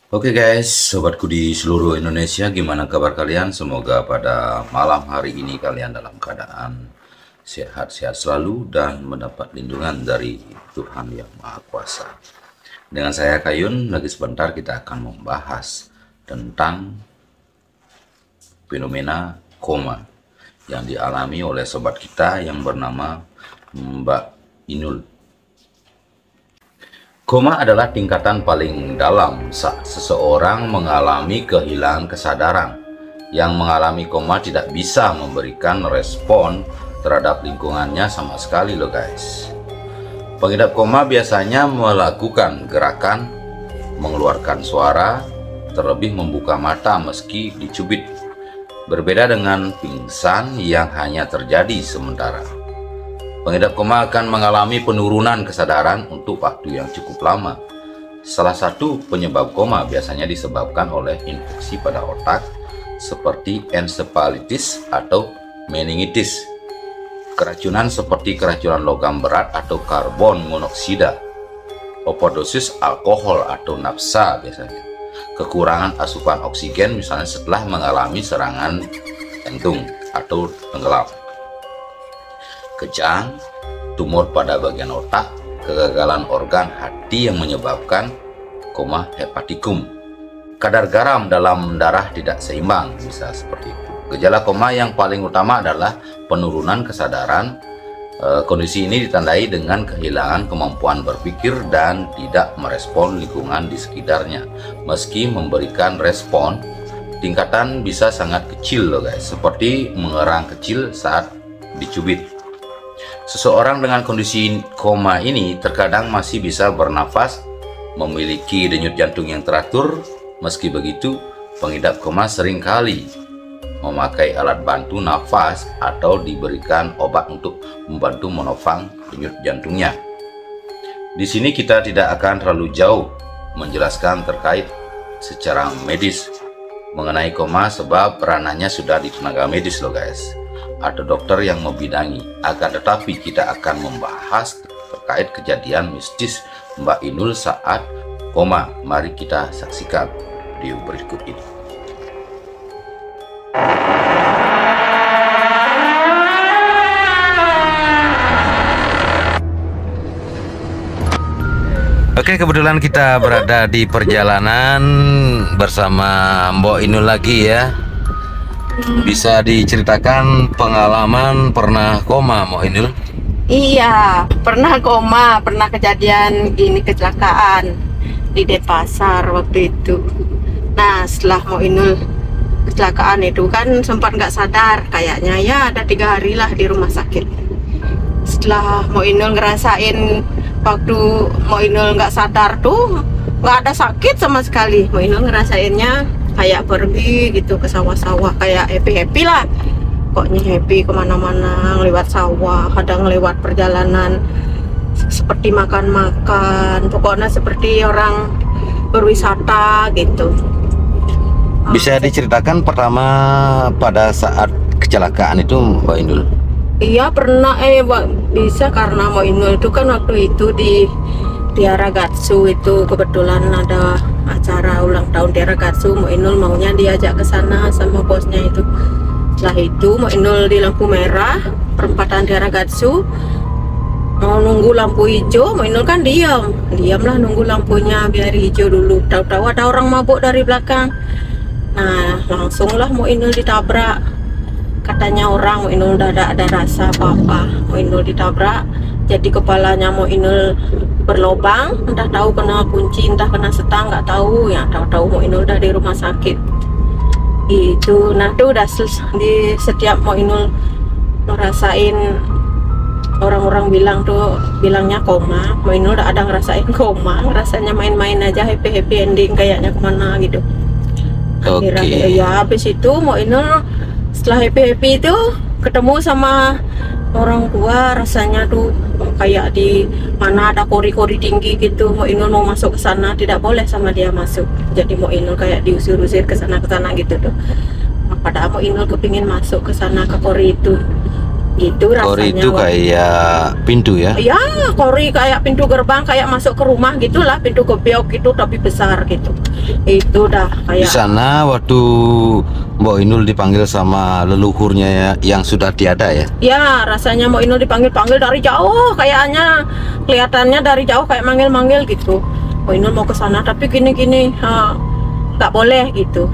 Oke guys, sobatku di seluruh Indonesia, gimana kabar kalian? Semoga pada malam hari ini kalian dalam keadaan sehat-sehat selalu dan mendapat lindungan dari Tuhan Yang Maha Kuasa. Dengan saya Kayun, lagi sebentar kita akan membahas tentang fenomena koma yang dialami oleh sobat kita yang bernama Mbak Inul. Koma adalah tingkatan paling dalam saat seseorang mengalami kehilangan kesadaran. Yang mengalami koma tidak bisa memberikan respon terhadap lingkungannya sama sekali loh guys. Pengidap koma biasanya melakukan gerakan, mengeluarkan suara, terlebih membuka mata meski dicubit. Berbeda dengan pingsan yang hanya terjadi sementara. Pengidap koma akan mengalami penurunan kesadaran untuk waktu yang cukup lama. Salah satu penyebab koma biasanya disebabkan oleh infeksi pada otak seperti encephalitis atau meningitis, keracunan seperti keracunan logam berat atau karbon monoksida, overdosis alkohol atau nafsa biasanya, kekurangan asupan oksigen misalnya setelah mengalami serangan jantung atau tenggelam, kejang, tumor pada bagian otak, kegagalan organ hati yang menyebabkan koma hepatikum, kadar garam dalam darah tidak seimbang, bisa seperti itu. Gejala koma yang paling utama adalah penurunan kesadaran. Kondisi ini ditandai dengan kehilangan kemampuan berpikir dan tidak merespon lingkungan di sekitarnya. Meski memberikan respon, tingkatan bisa sangat kecil loh guys, seperti mengerang kecil saat dicubit. Seseorang dengan kondisi koma ini terkadang masih bisa bernafas, memiliki denyut jantung yang teratur. Meski begitu, pengidap koma seringkali memakai alat bantu nafas atau diberikan obat untuk membantu menopang denyut jantungnya. Di sini kita tidak akan terlalu jauh menjelaskan terkait secara medis mengenai koma sebab ranahnya sudah di tenaga medis loh guys. Ada dokter yang membidangi. Akan tetapi kita akan membahas terkait kejadian mistis Mbak Inul saat koma. Mari kita saksikan video berikut ini. Oke, kebetulan kita berada di perjalanan bersama Mbak Inul lagi ya. Bisa diceritakan pengalaman pernah koma, Mbak Inul? Iya, pernah koma, pernah kejadian gini, kecelakaan di Denpasar waktu itu. Nah, setelah Mo Inul kecelakaan itu kan sempat nggak sadar, kayaknya ya ada 3 hari lah di rumah sakit. Setelah Mo Inul ngerasain waktu Mo Inul nggak sadar tuh nggak ada sakit sama sekali. Mo Inul ngerasainnya kayak pergi gitu ke sawah-sawah, kayak happy-happy lah. Pokoknya happy kemana-mana, lewat sawah, kadang lewat perjalanan seperti makan-makan, pokoknya seperti orang berwisata gitu. Bisa diceritakan pertama pada saat kecelakaan itu Mbak Inul? Iya pernah, bisa karena Mo Inul itu kan waktu itu di Tiaragatsu itu kebetulan ada acara ulang tahun Tiaragatsu. Mo Inul maunya diajak ke sana sama bosnya itu. Setelah itu Mo Inul di lampu merah perempatan Tiaragatsu mau nunggu lampu hijau. Mo Inul kan diamlah nunggu lampunya biar hijau dulu. Tahu-tahu ada orang mabuk dari belakang. Nah langsunglah Mo Inul ditabrak. Katanya orang Mo Inul udah ada rasa apa-apa. Mo Inul ditabrak, jadi kepalanya Mo Inul berlobang, entah tahu kena kunci, entah kena setang, nggak tahu ya. Tahu-tahu Mo Inul udah di rumah sakit itu. Nah tuh udah di setiap Mo Inul ngerasain, orang-orang bilangnya koma, Mo Inul udah ada ngerasain koma, rasanya main-main aja, happy ending kayaknya kemana gitu. Akhirnya ya habis itu Mo Inul setelah happy itu ketemu sama orang tua, rasanya tuh kayak di mana ada kori-kori tinggi gitu. Mo Inul mau masuk ke sana, tidak boleh sama dia masuk. Jadi Mo Inul kayak diusir-usir ke sana gitu tuh. Padahal Mo Inul kepingin masuk ke sana ke kori itu. Itu rasanya. Kori itu kayak pintu ya? Ya, kori kayak pintu gerbang, kayak masuk ke rumah gitulah, pintu gebyok gitu tapi besar gitu. Itu dah Di kayak. sana waktu Mbok Inul dipanggil sama leluhurnya yang sudah tiada ya? Ya, rasanya Mbok Inul dipanggil-panggil dari jauh, kayaknya kelihatannya dari jauh kayak manggil-manggil gitu. Mbok Inul mau ke sana tapi gini-gini, nggak boleh gitu.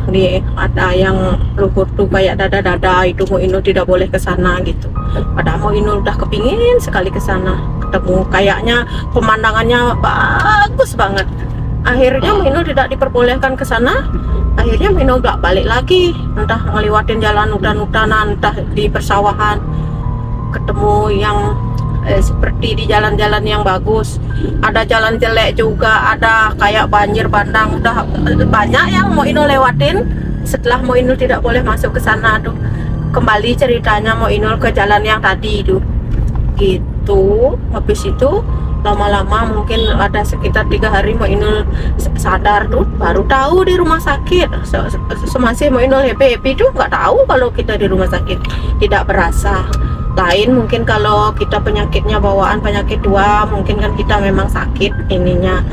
Ada yang leluhur tuh kayak dada-dada itu, Mbok Inul tidak boleh ke sana gitu. Padahal Mbok Inul udah kepingin sekali ke sana ketemu, kayaknya pemandangannya bagus banget. Akhirnya Mbok Inul tidak diperbolehkan ke sana. Akhirnya Mbok Inul nggak balik lagi, entah ngelewatin jalan hutan-hutanan, entah di persawahan, ketemu yang seperti di jalan-jalan yang bagus. Ada jalan jelek juga, ada kayak banjir bandang, udah banyak yang Mbok Inul lewatin. Setelah Mbok Inul tidak boleh masuk ke sana tuh, kembali ceritanya Mbok Inul ke jalan yang tadi itu gitu. Habis itu lama-lama mungkin ada sekitar 3 hari Mbok Inul sadar tuh, baru tahu di rumah sakit. Semasih Mbok Inul happy tuh nggak tahu kalau kita di rumah sakit, tidak berasa. Lain mungkin kalau kita penyakitnya bawaan penyakit tua, mungkin kan kita memang sakit ininya,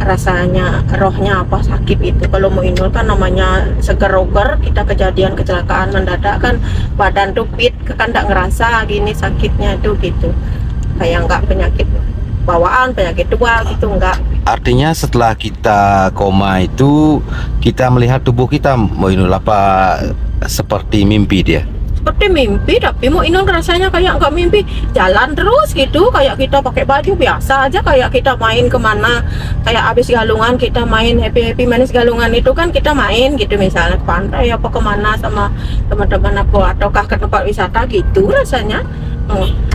rasanya rohnya apa sakit itu. Kalau Mbok Inul kan namanya seger-oger, kita kejadian kecelakaan mendadak kan badan tuh fit kan nggak ngerasa gini sakitnya itu gitu, kayak nggak penyakit bawaan penyakit tua gitu, nggak. Artinya setelah kita koma itu kita melihat tubuh kita, Mbok Inul, apa seperti mimpi dia? Seperti mimpi, tapi Mbok Inul rasanya kayak nggak mimpi, jalan terus gitu, kayak kita pakai baju biasa aja, kayak kita main kemana, kayak habis galungan kita main happy manis galungan itu kan kita main gitu, misalnya ke pantai apa kemana sama teman-teman apa, ataukah ke tempat wisata gitu rasanya.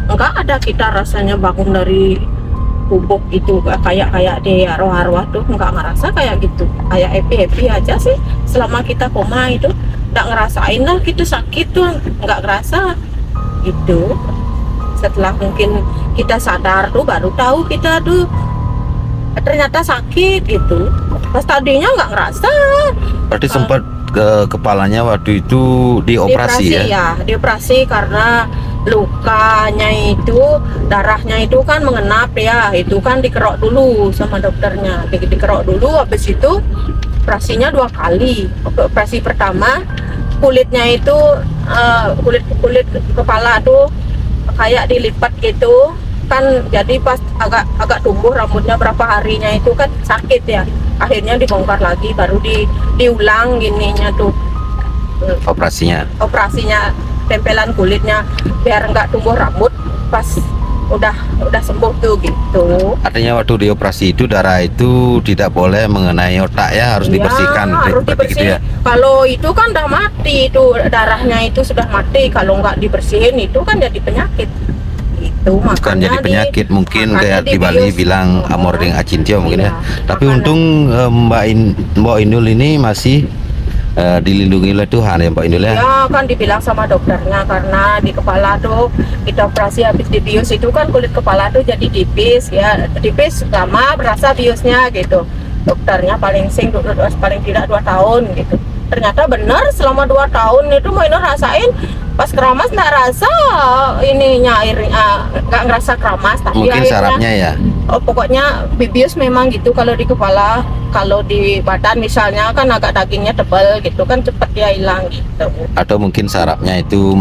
Enggak ada kita rasanya bangun dari bubuk itu kayak di arwah-arwah tuh, nggak ngerasa kayak gitu, kayak happy aja sih selama kita koma itu. Nggak ngerasain lah gitu sakit tuh, nggak ngerasa gitu. Setelah mungkin kita sadar tuh baru tahu kita tuh ternyata sakit gitu, pas tadinya nggak ngerasa. Berarti sempat ke kepalanya waktu itu dioperasi ya? Dioperasi karena lukanya itu, darahnya itu kan mengenap ya, itu kan dikerok dulu sama dokternya, dikerok dulu. Habis itu operasinya 2 kali. Operasi pertama kulitnya itu kulit kepala tuh kayak dilipat gitu kan, jadi pas agak tumbuh rambutnya berapa harinya itu kan sakit ya, akhirnya dibongkar lagi, baru diulang gininya tuh operasinya tempelan kulitnya biar nggak tumbuh rambut pas udah sembuh tuh gitu. Artinya waktu dioperasi itu darah itu tidak boleh mengenai otak ya, harus dibersihkan. Harus dibersihkan. Gitu ya? Kalau itu kan udah mati itu, darahnya itu sudah mati, kalau nggak dibersihin itu kan jadi penyakit. Itu bukan jadi penyakit, mungkin kayak di Bali bilang amording acintio mungkin ya. Tapi untung Mbok Inul ini masih dilindungi oleh Tuhan ya Mbak Inul ya? Ya kan dibilang sama dokternya, karena di kepala tuh kita operasi habis dibius itu kan kulit kepala tuh jadi tipis ya, tipis lama berasa biusnya gitu. Dokternya paling tidak 2 tahun gitu. Ternyata benar selama 2 tahun itu Mbak Inul rasain pas keramas nggak rasa ininya airnya, nggak ngerasa keramas, tapi mungkin airnya, sarapnya ya. Pokoknya bibius memang gitu kalau di kepala. Kalau di badan misalnya kan agak dagingnya tebal gitu kan, cepet dia hilang gitu. Atau mungkin sarapnya itu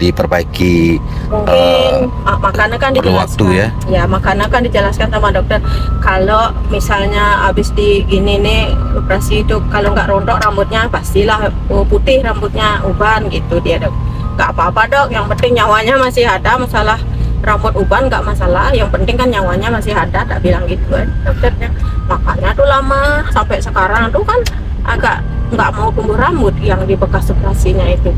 diperbaiki. Mungkin makanya kan dijelaskan waktu ya. Ya makanya kan dijelaskan sama dokter, kalau misalnya habis di gini nih operasi itu, kalau nggak rontok rambutnya pastilah putih rambutnya uban gitu dia dok. Nggak apa-apa dok, yang penting nyawanya masih ada, masalah rambut uban nggak masalah, yang penting kan nyawanya masih ada, tak bilang gitu kan dokternya. Makanya tuh lama sampai sekarang tuh kan agak nggak mau tumbuh rambut yang di bekas operasinya itu.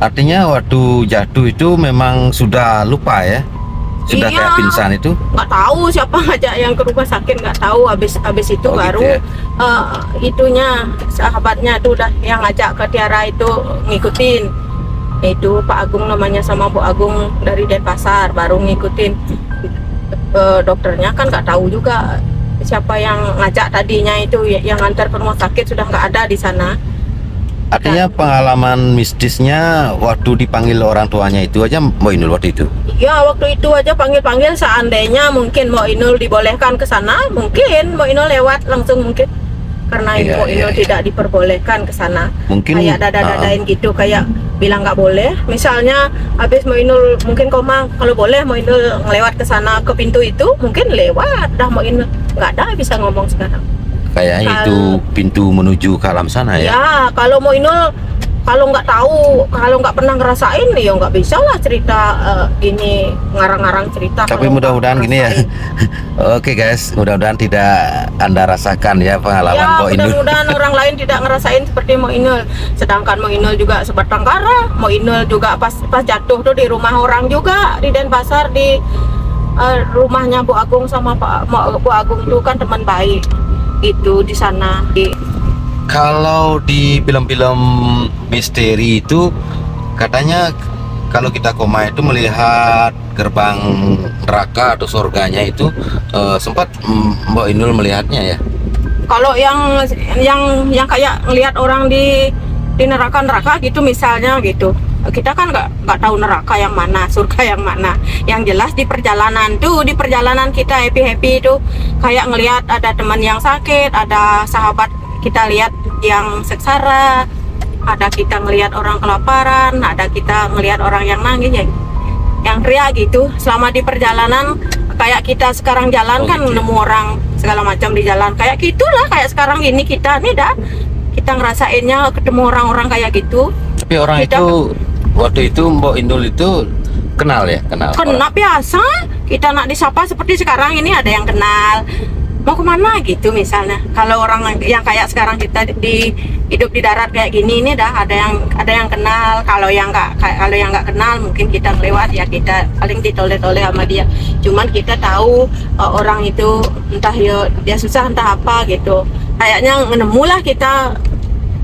Artinya waktu jatuh itu memang sudah lupa ya, sudah iya, kayak pingsan itu. Nggak tahu siapa ngajak yang ke rumah sakit, nggak tahu. Habis itu baru gitu ya? Itunya sahabatnya tuh udah yang ngajak ke Tiara itu ngikutin. Itu Pak Agung namanya sama Bu Agung dari Denpasar, baru ngikutin. Dokternya kan nggak tahu juga siapa yang ngajak tadinya itu, yang ngantar ke rumah sakit sudah nggak ada di sana. Artinya pengalaman mistisnya waktu dipanggil orang tuanya itu aja Mbak Inul waktu itu? Ya waktu itu aja panggil-panggil, seandainya mungkin Mbak Inul dibolehkan ke sana, mungkin Mbak Inul lewat langsung mungkin. Karena Mbak Inul tidak diperbolehkan ke sana. Mungkin kayak dada-dadain gitu, kayak bilang nggak boleh. Misalnya habis Mbak Inul mungkin komang, kalau boleh Mbak Inul ngelewat ke sana ke pintu itu, mungkin lewat. Dah Mbak Inul nggak ada bisa ngomong sekarang. Kayaknya itu pintu menuju ke alam sana ya? Ya, kalau Mbak Inul kalau nggak tahu, kalau nggak pernah ngerasain, ya nggak bisa lah cerita gini, ngarang-ngarang cerita. Tapi mudah-mudahan gini ya. Oke guys, mudah-mudahan tidak Anda rasakan ya pengalaman Ya, Mbak Inul. mudah-mudahan orang lain tidak ngerasain seperti Mbak Inul. Sedangkan Mbak Inul juga sebatang kara. Mbak Inul juga pas jatuh tuh di rumah orang juga di Denpasar, di rumahnya Bu Agung sama Bu Agung tuh kan teman baik. Itu di sana. Kalau di film-film misteri itu katanya kalau kita koma itu melihat gerbang neraka atau surganya itu sempat Mbak Inul melihatnya ya? Kalau yang kayak ngelihat orang di neraka gitu misalnya gitu, kita kan nggak tahu neraka yang mana, surga yang mana. Yang jelas di perjalanan kita happy itu kayak ngelihat ada teman yang sakit, ada sahabat kita lihat yang sengsara, ada kita ngelihat orang kelaparan, ada kita ngelihat orang yang nangis ya, yang teriak gitu. Selama di perjalanan kayak kita sekarang jalan kan nemu orang segala macam di jalan, kayak gitulah, kayak sekarang ini kita nih kita ngerasainnya ketemu orang-orang kayak gitu. Tapi orang kita, itu waktu itu Mbak Inul itu kenal ya? Kenal biasa, kita nak disapa seperti sekarang ini, ada yang kenal mau kemana gitu misalnya. Kalau orang yang kayak sekarang kita hidup di darat kayak gini ini dah ada yang kenal. Kalau yang nggak kenal mungkin kita lewat ya, kita paling ditoleh-toleh sama dia. Cuman kita tahu orang itu entah dia susah entah apa gitu. Kayaknya nemu lah kita.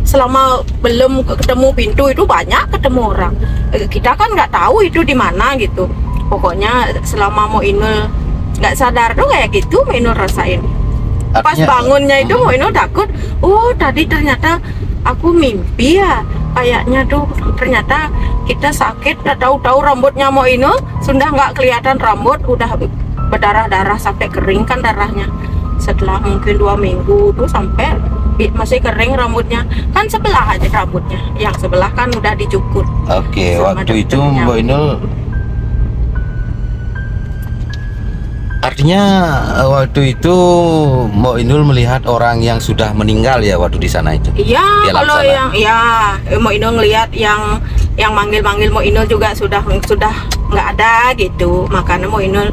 Selama belum ketemu pintu itu banyak ketemu orang. Kita kan nggak tahu itu di mana gitu. Pokoknya selama Mbak Inul nggak sadar tuh kayak gitu Mbak Inul rasain. Pas bangunnya itu Mbak Inul takut. Oh tadi ternyata aku mimpi ya. Kayaknya tuh ternyata kita sakit. Tahu-tahu rambutnya Mbak Inul sudah nggak kelihatan rambut, udah berdarah-darah sampai kering kan darahnya. Setelah mungkin 2 minggu tuh sampai masih kering rambutnya, kan sebelah aja rambutnya, yang sebelah kan udah dicukur. Oke, waktu itu Mbak Inul artinya waktu itu Mbak Inul melihat orang yang sudah meninggal ya waktu di sana itu? Iya, kalau sana. Mbak Inul ngelihat yang manggil-manggil Mbak Inul juga sudah nggak ada gitu. Makanya Mbak Inul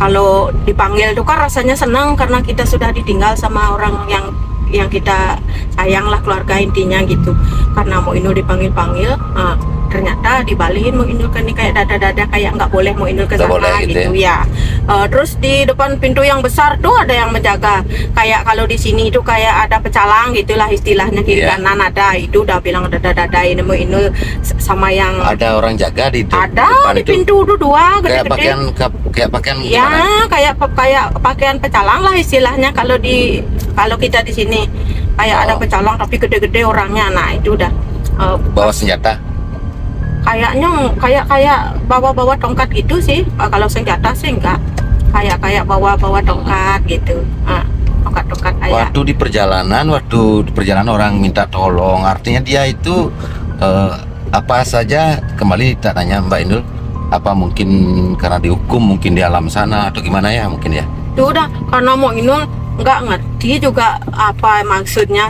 kalau dipanggil tuh kan rasanya senang karena kita sudah ditinggal sama orang yang kita sayang lah, keluarga intinya gitu. Karena Mbak Inul dipanggil-panggil, ternyata dibalikin Mbak Inul kan kayak dada-dada, kayak nggak boleh Mbak Inul ke sana gitu ya. Terus di depan pintu yang besar tuh ada yang menjaga. Kayak kalau di sini itu kayak ada pecalang gitulah istilahnya, kiri kanan ada, itu udah bilang dada-dadain Mbak Inul sama yang ada orang jaga di depan di pintu itu 2 gede-gede. Kayak pakaian ya kayak pakaian pecalang lah istilahnya. Kalau kita di sini kayak ada pecalang tapi gede-gede orangnya. Nah itu udah bawa senjata. Kayaknya kayak bawa tongkat gitu sih. Kalau senjata sih enggak. Kayak bawa tongkat gitu. Tongkat kayak. Waktu di perjalanan orang minta tolong, artinya dia itu apa saja, kembali tak nanya Mbak Inul, apa mungkin karena dihukum mungkin di alam sana atau gimana ya mungkin ya? Itu udah karena Mbak Inul nggak ngerti juga apa maksudnya.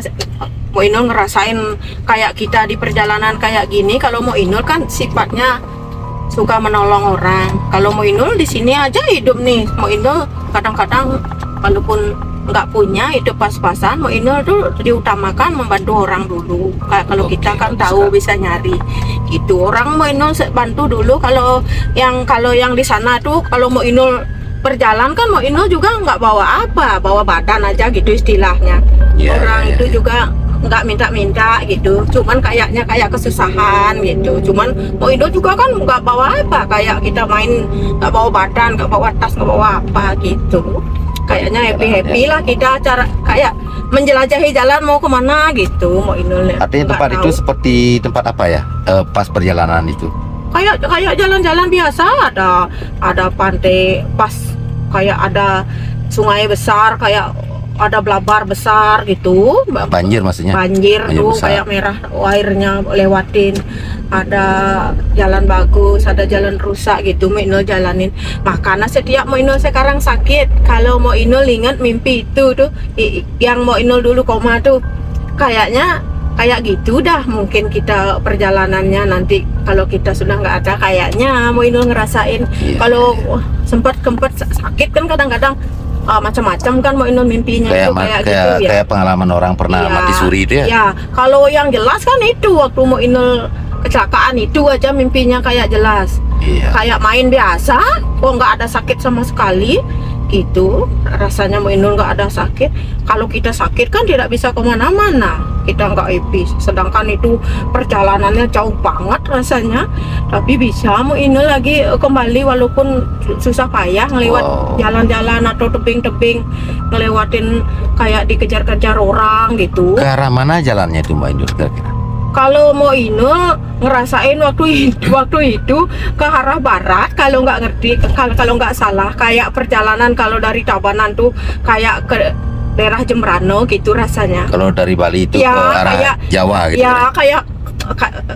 Mbak Inul ngerasain kayak kita di perjalanan kayak gini. Kalau Mbak Inul kan sifatnya suka menolong orang. Kalau Mbak Inul di sini aja hidup nih. Mbak Inul kadang-kadang walaupun nggak punya hidup pas-pasan, Mbak Inul tuh diutamakan membantu orang dulu. Kayak kalau kita kan tahu bisa nyari gitu. Orang Mbak Inul bantu dulu. Kalau yang di sana tuh kalau Mbak Inul berjalan kan Mbak Inul juga nggak bawa apa, bawa badan aja gitu istilahnya. Orang itu juga nggak minta-minta gitu, cuman kayaknya kayak kesusahan gitu. Cuman Mbak Inul juga kan nggak bawa apa, kayak kita main nggak bawa badan, nggak bawa tas, nggak bawa apa gitu. Kayaknya happy lah kita, cara kayak menjelajahi jalan mau kemana gitu mau Inul. Artinya tempat itu seperti tempat apa ya? Pas perjalanan itu? Kayak jalan-jalan biasa, ada pantai pas, kayak ada sungai besar, kayak ada blabar besar gitu. Banjir maksudnya? Banjir tuh besar. kayak merah airnya lewatin. Ada jalan bagus, ada jalan rusak gitu mau Inul jalanin. Makanya setiap mau Inul sekarang sakit, kalau mau Inul ingat mimpi itu tuh yang mau Inul dulu koma tuh, kayaknya kayak gitu dah. Mungkin kita perjalanannya nanti kalau kita sudah nggak ada, kayaknya mau Inul ngerasain. Kalau sempat sakit kan kadang-kadang macam-macam kan mau Inul mimpinya kayak gitu ya. Kayak pengalaman orang pernah mati suri itu ya. Ya, kalau yang jelas kan itu waktu mau Inul kecelakaan itu aja mimpinya kayak jelas. Kayak main biasa, kok nggak ada sakit sama sekali gitu. Rasanya mau Inul nggak ada sakit. Kalau kita sakit kan tidak bisa kemana-mana, kita nggak happy. Sedangkan itu perjalanannya jauh banget rasanya, tapi bisa mau Inul lagi kembali walaupun susah payah ngelewat jalan-jalan atau tebing-tebing, ngelewatin kayak dikejar-kejar orang gitu. Ke arah mana jalannya itu Mbak Inul kira-kira? Kalau mau Inul ngerasain waktu itu ke arah barat, kalau nggak ngerti, kalau nggak salah kayak perjalanan kalau dari Tabanan tuh kayak ke daerah Jembrano gitu rasanya. Kalau dari Bali itu ya, ke arah kayak, Jawa gitu. Ya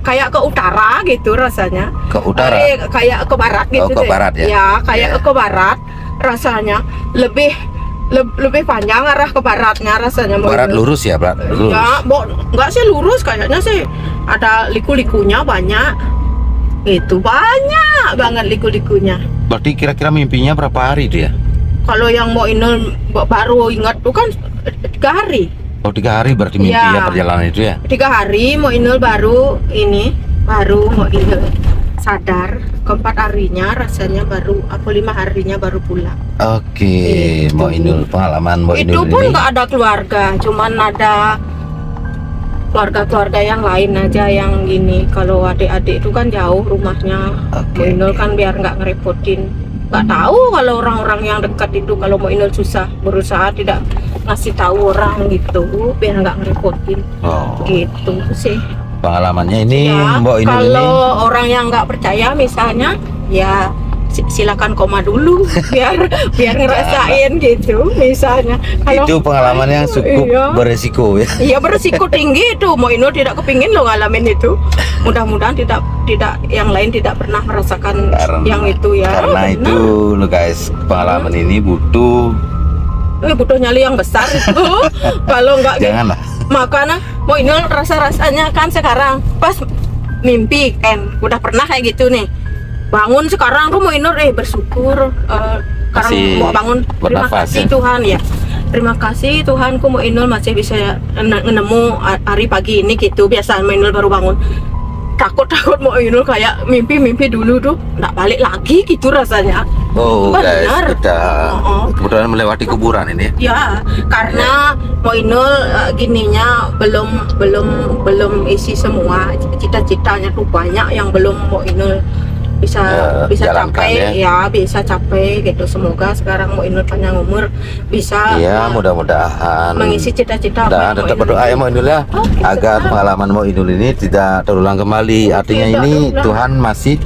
kayak ke utara gitu rasanya. Ke utara? Kayak ke barat gitu. Ke barat ya? Ya kayak ke barat rasanya, lebih panjang arah ke baratnya rasanya. Barat lurus ya, Barat lurus. Ya, enggak sih lurus, kayaknya sih ada liku-likunya banyak. Itu banyak banget liku-likunya. Berarti kira-kira mimpinya berapa hari itu ya? Kalau yang mau Inul baru ingat tuh kan 3 hari. Oh 3 hari berarti mimpinya perjalanan itu ya? 3 hari mau Inul baru mau Inul sadar. Keempat harinya rasanya baru, 5 harinya baru pulang. Oke, mau Inul pengalaman mau Inul itu pun ini. nggak ada keluarga, cuman ada keluarga yang lain aja yang gini. Kalau adik-adik itu kan jauh rumahnya. Mau Inul kan biar nggak ngerepotin. Nggak tahu kalau orang-orang yang dekat itu, kalau mau Inul susah, berusaha tidak ngasih tahu orang gitu biar nggak ngerepotin. Gitu sih Pengalamannya ini ya. Mbak Inul Kalau orang yang nggak percaya misalnya, ya silakan koma dulu biar ngerasain gitu misalnya. Itu pengalaman yang cukup beresiko ya. Iya, beresiko tinggi itu. Mau Inul tidak kepingin lo ngalamin itu. Mudah-mudahan tidak yang lain tidak pernah merasakan yang itu ya. Karena itu lo guys, pengalaman ini butuh nyali yang besar itu. Kalau nggak janganlah. Makanya mau Inul rasanya kan sekarang pas mimpi kan udah pernah kayak gitu nih, bangun sekarang tuh mau Inul bersyukur sekarang mau bangun, terima kasih Tuhan ya, terima kasih Tuhanku mau Inul masih bisa nemu hari pagi ini gitu. Biasa mau Inul baru bangun takut mau Inul kayak mimpi dulu tuh nggak balik lagi gitu rasanya. Guys, kita kebetulan melewati kuburan ini ya, karena mau Inul gininya belum isi semua cita-citanya tuh, banyak yang belum mau Inul bisa capai ya, bisa capai gitu. Semoga sekarang mau Inul panjang umur bisa ya, mudah-mudahan mengisi cita-cita dan tetap berdoa ya mau Inul ya, agar pengalaman mau Inul ini tidak terulang kembali. Artinya ini Tuhan masih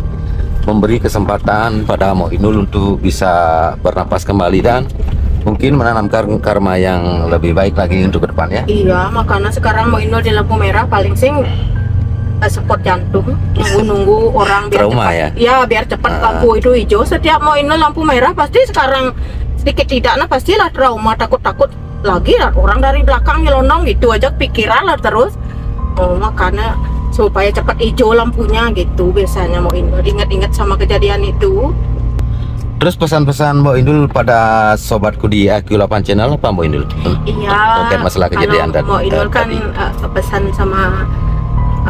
memberi kesempatan pada mau Inul untuk bisa bernapas kembali dan mungkin menanamkan karma yang lebih baik lagi untuk ke depan ya. Iya, makanya sekarang mau Inul di lampu merah paling sing spot jantung, nunggu orang biar trauma cepat, ya biar cepat lampu itu hijau. Setiap mau Inul lampu merah pasti sekarang sedikit tidaknya pastilah trauma, takut lagi lah orang dari belakang nyelonong gitu aja pikiran lah terus. Makanya supaya cepat hijau lampunya gitu biasanya mau Inul ingat sama kejadian itu. Terus pesan-pesan Mbak Inul pada sobatku di AQ8 Channel apa Mbak Inul? Iya, terkait masalah kejadian tadi. Mbak Inul kan pesan sama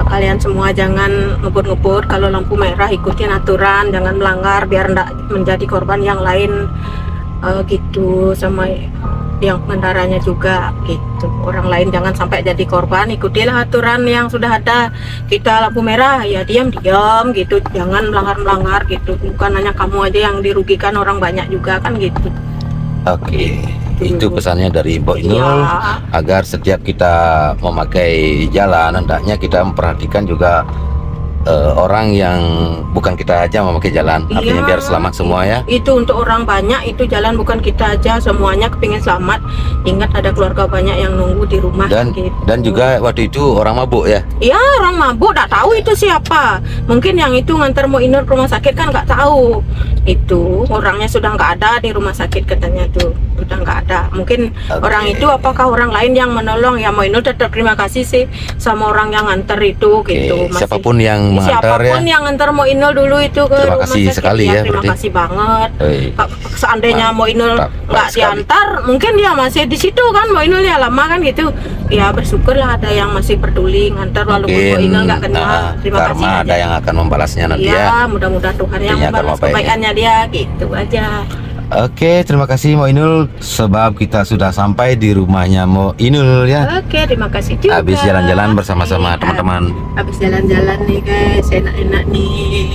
kalian semua, jangan ngebut-ngebut. Kalau lampu merah ikutin aturan, jangan melanggar biar enggak menjadi korban yang lain gitu, sama yang pengendaranya juga gitu. Orang lain jangan sampai jadi korban, ikutilah aturan yang sudah ada. Kita lampu merah ya diam gitu, jangan melanggar gitu. Bukan hanya kamu aja yang dirugikan, orang banyak juga kan gitu. Oke. Itu dulu. pesannya dari Mbok Inul, Iya. agar setiap kita memakai jalan hendaknya kita memperhatikan juga orang yang bukan kita aja memakai jalan. Artinya Iya. biar selamat semua ya. Itu untuk orang banyak, itu jalan bukan kita aja, semuanya kepingin selamat. Ingat ada keluarga banyak yang nunggu di rumah Dan gitu. dan juga waktu itu orang mabuk ya. Iya, orang mabuk, tak tahu itu siapa. Mungkin yang itu nganter Mo Inul ke rumah sakit kan nggak tahu. Itu orangnya sudah nggak ada di rumah sakit katanya tuh, sudah nggak ada. Mungkin Oke. orang itu apakah orang lain yang menolong ya. Mo Inul tetap terima kasih sih sama orang yang nganter itu Oke, gitu. siapapun yang mengantar ya. siapapun yang nganter Mo Inul dulu itu ke Terima rumah kasih sakit sekali ya, terima berarti. kasih banget. Seandainya Mo Inul Mantap nggak sekali. diantar, mungkin dia masih di situ kan. Mo Inul ya lama kan gitu. Ya bersyukurlah ada yang masih peduli ngantar walaupun Mo Mungkin Inul nggak kenal. Terima kasih karma ada aja. yang akan membalasnya nanti Iya, ya. mudah-mudahan Tuhan yang Intinya membalas karma baik. kebaikannya dia gitu aja. Oke, terima kasih Mo Inul, sebab kita sudah sampai di rumahnya Mo Inul ya. Oke, terima kasih juga. Habis jalan-jalan bersama-sama Iya, teman-teman. Habis jalan-jalan nih guys, enak-enak nih.